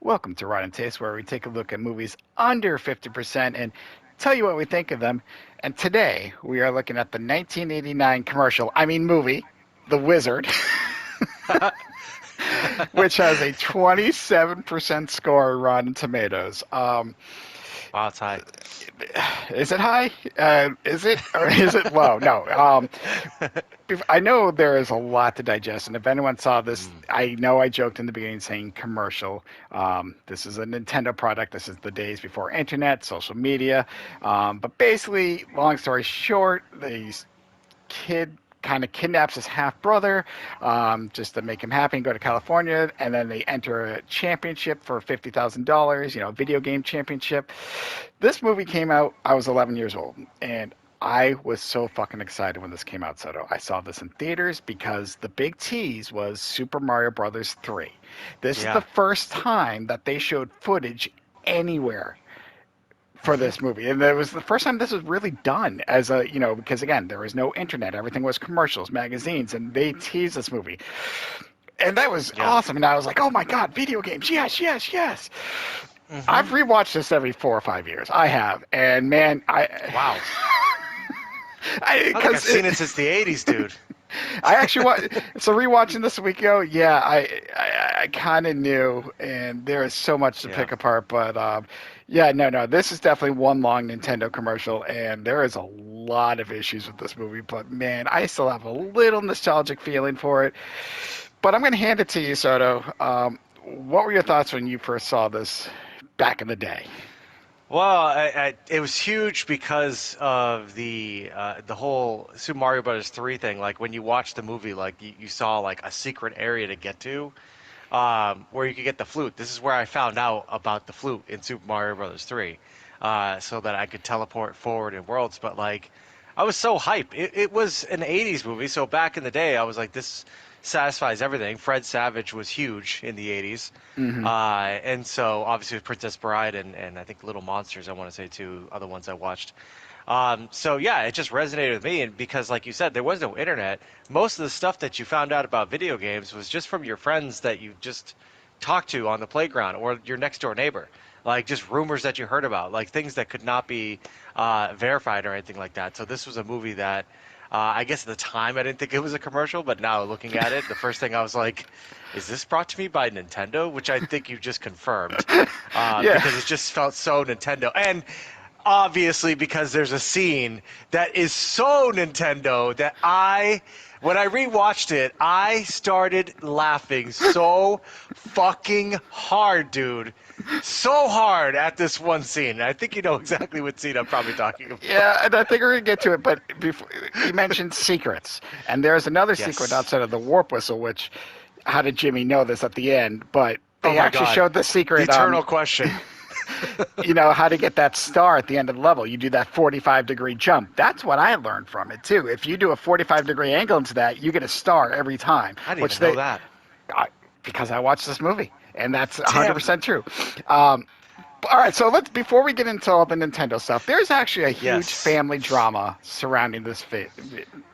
Welcome to Rotten Taste, where we take a look at movies under 50% and tell you what we think of them. And today we are looking at the 1989 movie, The Wizard, which has a 27% score on Rotten Tomatoes. Wow, it's high. Is it high? Is it or is it low? No. I know there is a lot to digest, and if anyone saw this, Mm, I know I joked in the beginning saying commercial. This is a Nintendo product. This is the days before internet, social media. But basically, long story short, the kid kind of kidnaps his half brother just to make him happy and go to California. And then they enter a championship for $50,000, video game championship. This movie came out, I was 11 years old. And I was so fucking excited when this came out, Soto. I saw this in theaters because the big tease was Super Mario Brothers 3. This is the yeah. first time that they showed footage anywhere for Hmm. this movie. And it was the first time this was really done as because again, there was no internet. Everything was commercials, magazines, and they teased this movie. And that was Yeah. awesome. And I was like, oh my God, video games. Yes, yes, yes. I've Hmm. rewatched this every 4 or 5 years. I have. And man, Wow. I think I've because seen it since the '80s, dude. I actually so rewatching this a week ago. Yeah, I kind of knew, and there is so much to Yeah. pick apart. But yeah, no, this is definitely one long Nintendo commercial, and there is a lot of issues with this movie. But man, I still have a little nostalgic feeling for it. But I'm going to hand it to you, Soto. What were your thoughts when you first saw this back in the day? Well, it was huge because of the whole Super Mario Brothers 3 thing. Like when you watch the movie, like you saw like a secret area to get to, where you could get the flute. This is where I found out about the flute in Super Mario Brothers 3, so that I could teleport forward in worlds. But like, I was so hyped. It was an '80s movie, so back in the day, I was like, this satisfies everything. Fred Savage was huge in the '80s, Hmm. and so obviously with Princess Bride and I think Little Monsters, I want to say two other ones I watched. So yeah, it just resonated with me, and because like you said, there was no internet. Most of the stuff that you found out about video games was just from your friends that you just talked to on the playground or your next door neighbor. Like just rumors that you heard about, like things that could not be verified or anything like that. So this was a movie that I guess at the time I didn't think it was a commercial, but now looking at it, the first thing I was like, is this brought to me by Nintendo? Which I think you just confirmed, Yeah. because it just felt so Nintendo. And obviously because there's a scene that is so Nintendo that when I rewatched it, I started laughing so fucking hard, dude. So hard at this one scene. I think you know exactly what scene I'm probably talking about. Yeah, and I think we're gonna get to it, but before you mentioned secrets, and there's another secret Yes. outside of the warp whistle, which how did Jimmy know this at the end? But Oh they my actually God. showed the The secret. eternal question. How to get that star at the end of the level. You do that 45-degree jump. That's what I learned from it too. If you do a 45-degree angle into that, you get a star every time. I didn't Which even know they, that. I, because I watched this movie, and that's Damn. 100% true. Um, all right, so let's before we get into all the Nintendo stuff, there's actually a huge Yes. family drama surrounding this film.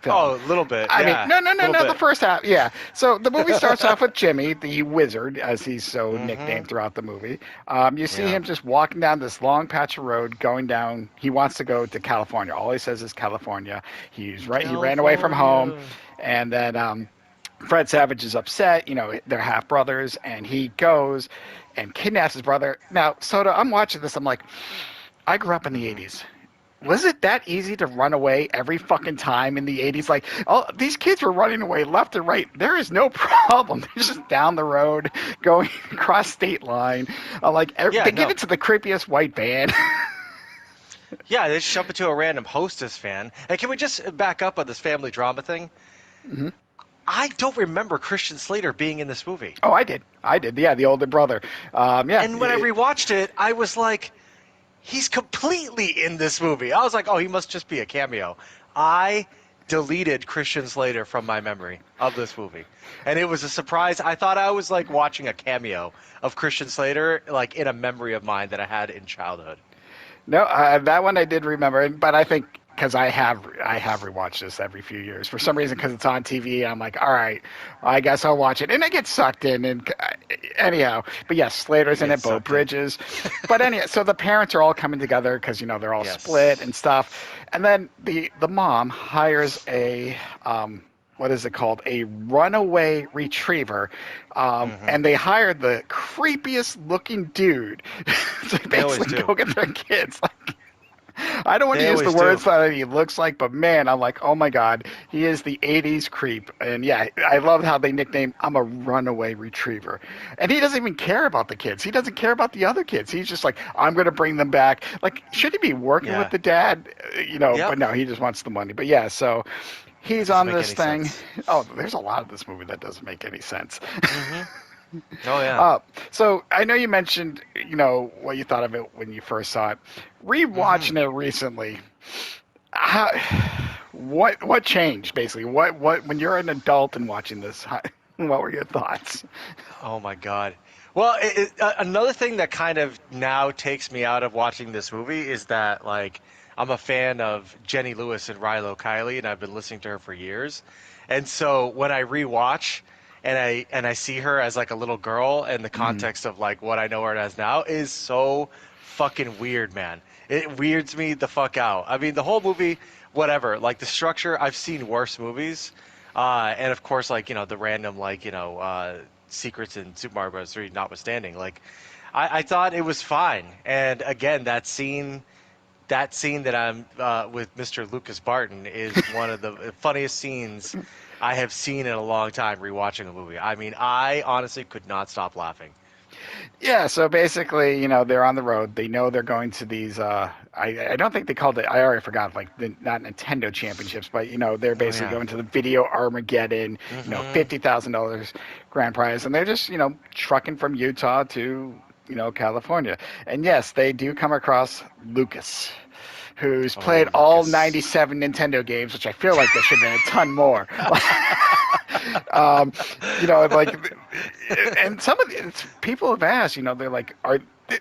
Oh, a little bit. I mean, Yeah. no, no, A no, little no. The bit. first half, yeah. So the movie starts off with Jimmy, the wizard, as he's so Mm-hmm. nicknamed throughout the movie. You see Yeah. him just walking down this long patch of road, going down. He wants to go to California. All he says is California. He's right. He ran away from home, California. and then Fred Savage is upset. They're half brothers, and he goes and kidnaps his brother. Now, Soda, I'm watching this. I'm like, I grew up in the Mm-hmm. '80s. Was it that easy to run away every fucking time in the '80s? Like, these kids were running away left and right. There is no problem. They're just down the road, going across state line. Yeah, They get no. into the creepiest white van. Yeah, they just jump into a random Hostess fan. And can we just back up on this family drama thing? Mhm. I don't remember Christian Slater being in this movie. Oh, I did. I did. Yeah, the older brother. Yeah. And when I rewatched it, I was like, he's completely in this movie. I was like, oh, he must just be a cameo. I deleted Christian Slater from my memory of this movie. And it was a surprise. I thought I was like watching a cameo of Christian Slater, like in a memory of mine that I had in childhood. No, that one I did remember, but I think because I have rewatched this every few years for some reason because it's on TV. I'm like, all right, I guess I'll watch it, and I get sucked in. And anyhow, but yes, You Slater's in get it, Bo sucked in. Bridges. But anyhow, so the parents are all coming together because they're all split Yes. and stuff, and then the mom hires a what is it called? A runaway retriever. Hmm. And they hired the creepiest looking dude to They always basically do. go get their kids. Like, I don't want to They use the always do. words that he looks like, but man, I'm like, oh my God, he is the 80s creep. And yeah, I love how they nickname I'm a runaway retriever. And he doesn't even care about the kids. He doesn't care about the other kids. He's just like, I'm going to bring them back. Like, should he be working with Yeah. the dad? But Yep. no, he just wants the money. But yeah, so he's Doesn't on make this any thing. sense. Oh, there's a lot of this movie that doesn't make any sense. Hmm. Oh yeah. Uh, so I know you mentioned, what you thought of it when you first saw it. Hmm. Rewatching it recently, how, what changed basically? What when you're an adult and watching this, what were your thoughts? Oh my God. Well, another thing that kind of now takes me out of watching this movie is that like I'm a fan of Jenny Lewis and Rilo Kiley, and I've been listening to her for years. And so when I rewatch and I see her as like a little girl in the Mm, context of like what I know her as now is so fucking weird, man. It weirds me the fuck out. I mean, the whole movie, whatever. Like the structure, I've seen worse movies. And of course, like, the random, like, secrets in Super Mario Bros. 3 notwithstanding, like, I thought it was fine. And again, that scene that I'm with Mr. Lucas Barton is one of the funniest scenes I have seen in a long time rewatching a movie. I mean, I honestly could not stop laughing. yeah, so basically, they're on the road. They know they're going to these. I don't think they called it. I already forgot. Like not Nintendo championships, but they're Oh basically yeah. going to the video Armageddon. Mm-hmm. $50,000 grand prize, and they're just trucking from Utah to California. And yes, they do come across Lucas, who's Oh, played all Lucas. 97 Nintendo games, which I feel like there should have been a ton more. um, like, and some of the people have asked, they're like,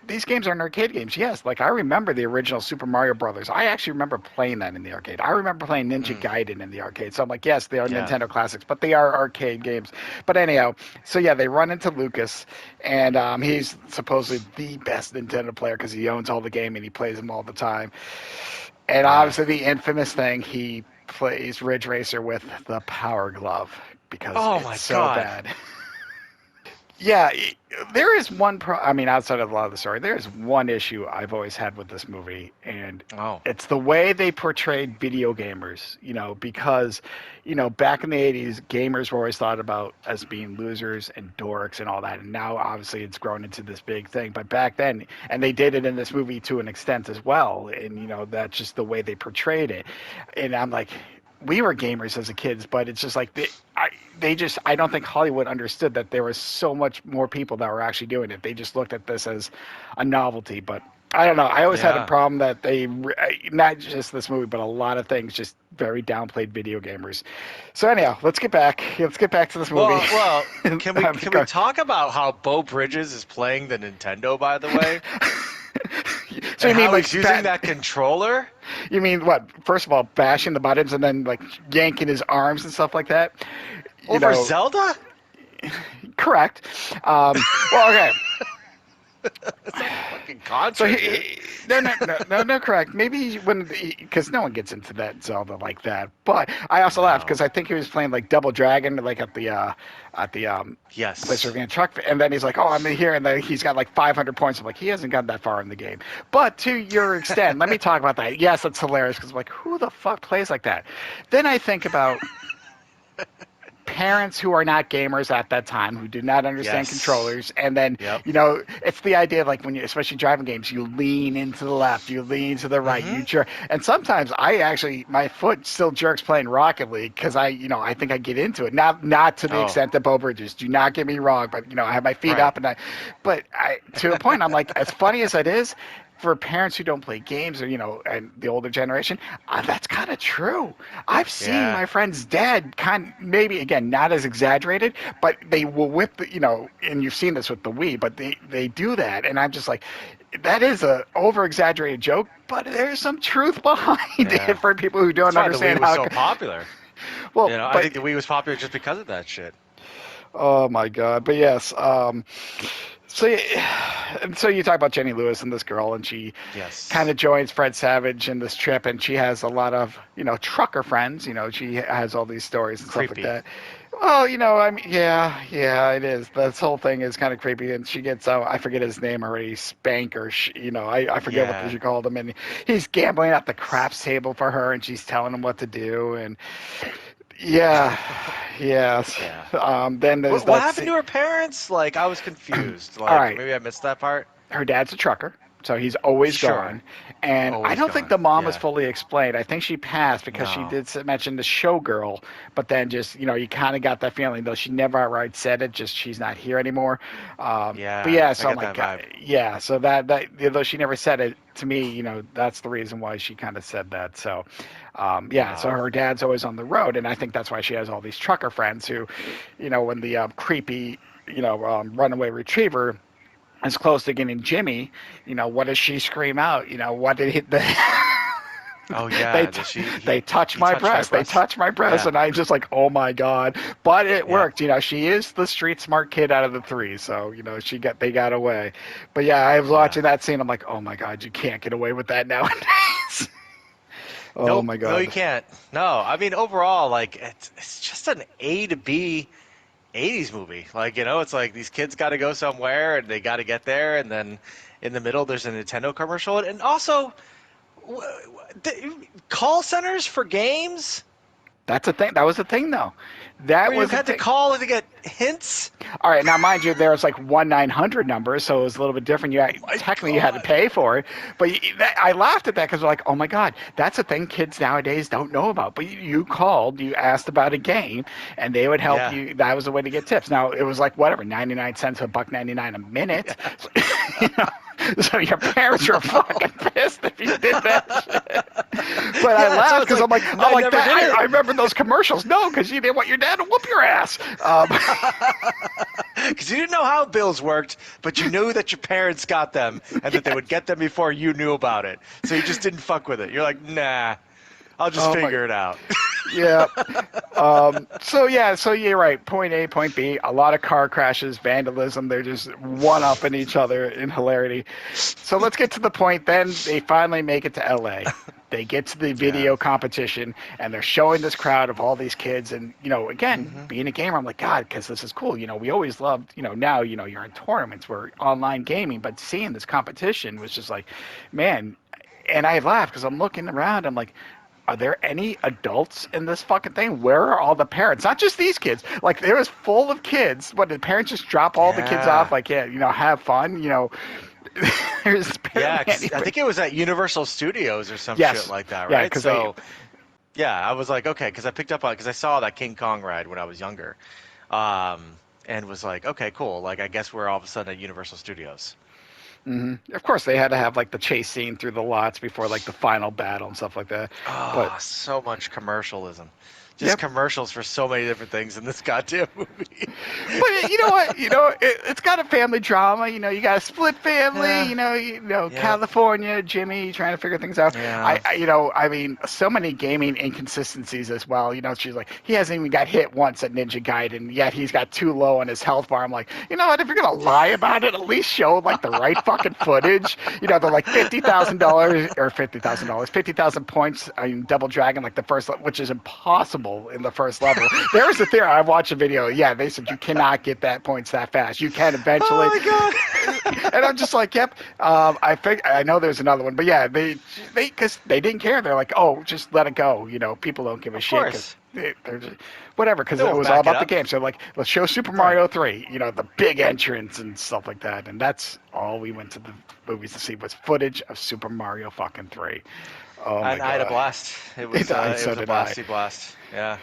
these games are arcade games? Yes. Like I remember the original Super Mario Brothers. I actually remember playing that in the arcade. I remember playing Ninja Mm, Gaiden in the arcade. So I'm like, yes, they are yeah. Nintendo classics, but they are arcade games. But anyhow, so yeah, they run into Lucas, and he's supposedly the best Nintendo player because he owns all the game and he plays them all the time. And Yeah. obviously, the infamous thing, he plays Ridge Racer with the Power Glove because Oh it's my so God. bad. Yeah, there is one I mean, outside of a lot of the story, there is one issue I've always had with this movie, and Oh. it's the way they portrayed video gamers. Because back in the '80s, gamers were always thought about as being losers and dorks and all that, and now obviously it's grown into this big thing. But back then, and they did it in this movie to an extent as well, and that's just the way they portrayed it. And I'm like, we were gamers as a kids, but it's just like I don't think Hollywood understood that there was so much more people that were actually doing it. They just looked at this as a novelty. But I don't know. I always had a Yeah. problem that not just this movie, but a lot of things just very downplayed video gamers. So anyhow, let's get back. Let's get back to this movie. Well, can we talk about how Bo Bridges is playing the Nintendo, by the way, So and you mean how like he's using that controller you mean what? First of all, bashing the buttons and then like yanking his arms and stuff like that. You over know, Zelda? correct. Well, okay. It's like a fucking So Contra, dude. no, correct. Maybe when because no one gets into that Zelda like that. But I also laughed No. because I think he was playing like Double Dragon, like at the place where Yes. we're gonna truck, and then he's like, "Oh, I'm in here," and then he's got like 500 points. I'm like, he hasn't gotten that far in the game. But to your extent, let me talk about that. Yes, it's hilarious because I'm like, who the fuck plays like that? Then I think about parents who are not gamers at that time who do not understand Yes. controllers, and then Yep. it's the idea of like when you, especially driving games, you lean into the left, you lean to the right, you Mm-hmm. jerk. And sometimes I actually, my foot still jerks playing Rocket League because I think I get into it, not to the Oh, extent that Bo Bridges, do not get me wrong, but I have my feet right. up, and but to a point I'm like, as funny as it is, for parents who don't play games, or and the older generation, that's kind of true. I've seen Yeah. my friend's dad maybe again not as exaggerated, but they will whip and you've seen this with the Wii, but they do that, and I'm just like, that is a over exaggerated joke, but there's some truth behind Yeah. it for people who That's don't why the Wii understand was how. so popular. Well, I but think the Wii was popular just because of that shit. oh my god, but yes. So, and so you talk about Jenny Lewis and this girl, and she kind Yes. of joins Fred Savage in this trip, and she has a lot of trucker friends. She has all these stories and stuff like Creepy. that. Well, I mean, yeah, yeah, it is. This whole thing is kind of creepy, and she gets I forget his name already, Spank or I forget what Yeah. she called him, and he's gambling at the craps table for her, and she's telling him what to do, and yeah, yes. Yeah. Then there's What that happened scene. to her parents? Like, I was confused. All Like, right, maybe I missed that part. her dad's a trucker, so he's always Sure. gone. And I Always don't think gone. the mom is Yeah. fully explained. I think she passed because she No. did mention the showgirl, but then just you kind of got that feeling though she never outright said it. Just she's not here anymore. But Yeah, yeah, I so I'm get like, that vibe. yeah, so that though she never said it to me, that's the reason why she kind of said that. So. Yeah, so No. her dad's always on the road, and I think that's why she has all these trucker friends who, when the creepy, runaway retriever as close to getting Jimmy, what does she scream out? What did he, Oh they yeah, t- the she they touch he my touched my breast, they breast. touch my breast, Yeah. and I'm just like, oh my god! But it Yeah. worked. She is the street smart kid out of the three, so they got away. But yeah, I was Yeah. watching that scene. I'm like, oh my god, you can't get away with that nowadays. Oh Nope. my No, you god. can't. No. I mean, overall, like it's just an A to B 80s movie. Like, it's like these kids got to go somewhere and they got to get there, and then in the middle there's a Nintendo commercial, and also call centers for games That's a thing. That was a thing, though. where That you was a had to thing. call to get hints. All right, now mind you, there was like 1-900 numbers, so it was a little bit different. My Technically you had to God. pay for it, but I laughed at that because like, oh my god, that's a thing kids nowadays don't know about. But you called, you asked about a game, and they would help Yeah. you. That was a way to get tips. Now it was like whatever, 99 cents, a buck 99 a minute. Yeah. So, you know, so your parents were fucking pissed if you did that shit. But I Yeah. So laughed it's because like I'm I like never that. did I it. remember those commercials. No, because you didn't want your dad to whoop your ass. Because you didn't know how bills worked, but you knew that your parents got them and that they would Yes. get them before you knew about it. So you just didn't fuck with it. You're like, nah, I'll just Oh my. figure it out. Yeah. So yeah. So you're right. Point A, point B. A lot of car crashes, vandalism. They're just one upping each other in hilarity. So let's get to the point. Then they finally make it to L.A. They get to the Yeah. video competition, and they're showing this crowd of all these kids. And again, Hmm. being a gamer, I'm like, God, because this is cool. We always loved. Now you're in tournaments, we're online gaming, but seeing this competition was just like, man. And I laughed because I'm looking around. I'm like, are there any adults in this fucking thing? Where are all the parents? Not just these kids. Like it was full of kids. What did parents just drop all the kids off? Yeah. Like yeah, have fun. There's Yeah, barely 'cause I anybody. think it was at Universal Studios or some shit Yes, like that, yeah, right? because they. So, yeah, I was like, okay, because I picked up on because I saw that King Kong ride when I was younger, and was like, okay, cool. Like, I guess we're all of a sudden at Universal Studios. Of course, they had to have like the chase scene through the lots before like the final battle and stuff like that. But Oh, so much commercialism. Just yep. commercials for so many different things in this goddamn movie. But you know what? It's got a family drama. You got a split family. Yeah, yeah, California, Jimmy trying to figure things out. yeah. I mean, so many gaming inconsistencies as well. She's like, he hasn't even got hit once at Ninja Gaiden, yet he's got too low on his health bar. I'm like, you know what? If you're gonna lie about it, at least show like the right fucking footage. They're like $50,000 or $50,000, 50,000 points in Double Dragon, like the first, which is impossible in the first level. There was a theory. I watched a video. Yeah, they said you cannot get that points that fast. You can eventually, Oh my god. and I'm just like, yep. I know there's another one, but yeah, because they didn't care. They're like, oh, just let it go. People don't give a Of shit because course. they're just whatever. Because They it won't was all back it about the up. game. So like, let's show Super Right. Mario 3. The big entrance and stuff like that. And that's all we went to the movies to see was footage of Super Mario fucking 3. Oh my And I had a god. blast. It So was a did I. blasty blast. Yeah.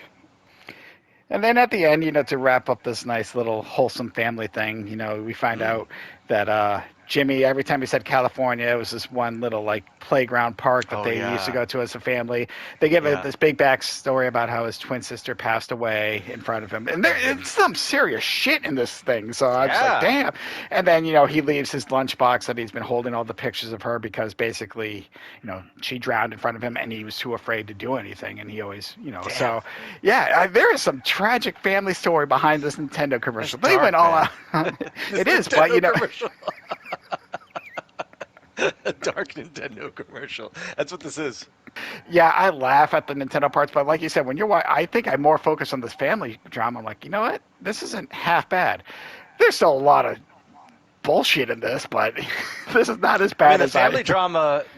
And then at the end, to wrap up this nice little wholesome family thing, we find Mm. out that Jimmy, every time he said California, it was this one little like playground park that Oh they used to yeah, go to as a family. They give yeah, this big backstory about how his twin sister passed away in front of him, and it's some serious shit in this thing. So I was like, yeah. damn. And then he leaves his lunchbox that he's been holding all the pictures of her because basically she drowned in front of him, and he was too afraid to do anything, and he always Damn, so yeah, there is some tragic family story behind this Nintendo that's commercial. They went dark, all man. out. This It is, but Nintendo commercial, a dark Nintendo commercial. That's what this is. yeah, I laugh at the Nintendo parts, but like you said, when I think I'm more focused on this family drama. I'm like, you know what? This isn't half bad. There's still a lot of bullshit in this, but this is not as I mean, bad as I.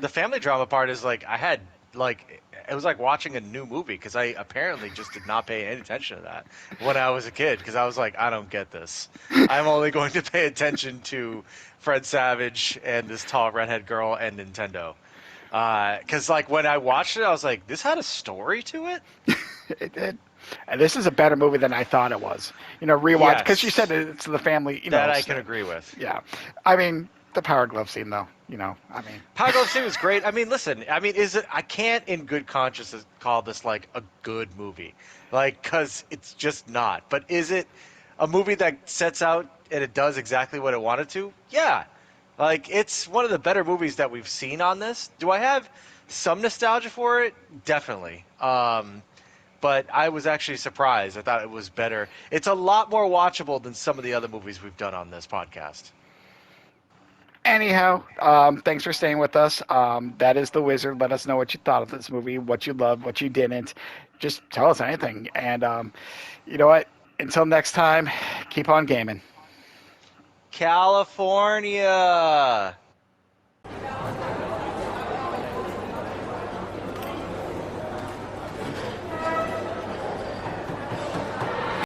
the family drama part is like I had like it was like watching a new movie because I apparently just did not pay any attention to that when I was a kid because I was like, I don't get this. I'm only going to pay attention to Fred Savage and this tall redhead girl and Nintendo. Because like when I watched it, I was like, this had a story to it. it, and this is a better movie than I thought it was. Rewatch because you said Yes, it's the family. that I can agree with. Yeah, I mean the Power Glove scene though. I mean, Power Glove City was great. I mean, listen, I mean, is it? I can't, in good conscience, call this like a good movie, like, cause it's just not. But is it a movie that sets out and it does exactly what it wanted to? Yeah, like it's one of the better movies that we've seen on this. Do I have some nostalgia for it? Definitely. But I was actually surprised. I thought it was better. It's a lot more watchable than some of the other movies we've done on this podcast. anyhow, thanks for staying with us. That is the Wizard. Let us know what you thought of this movie, what you loved, what you didn't. Just tell us anything. And you know what? Until next time, keep on gaming. California.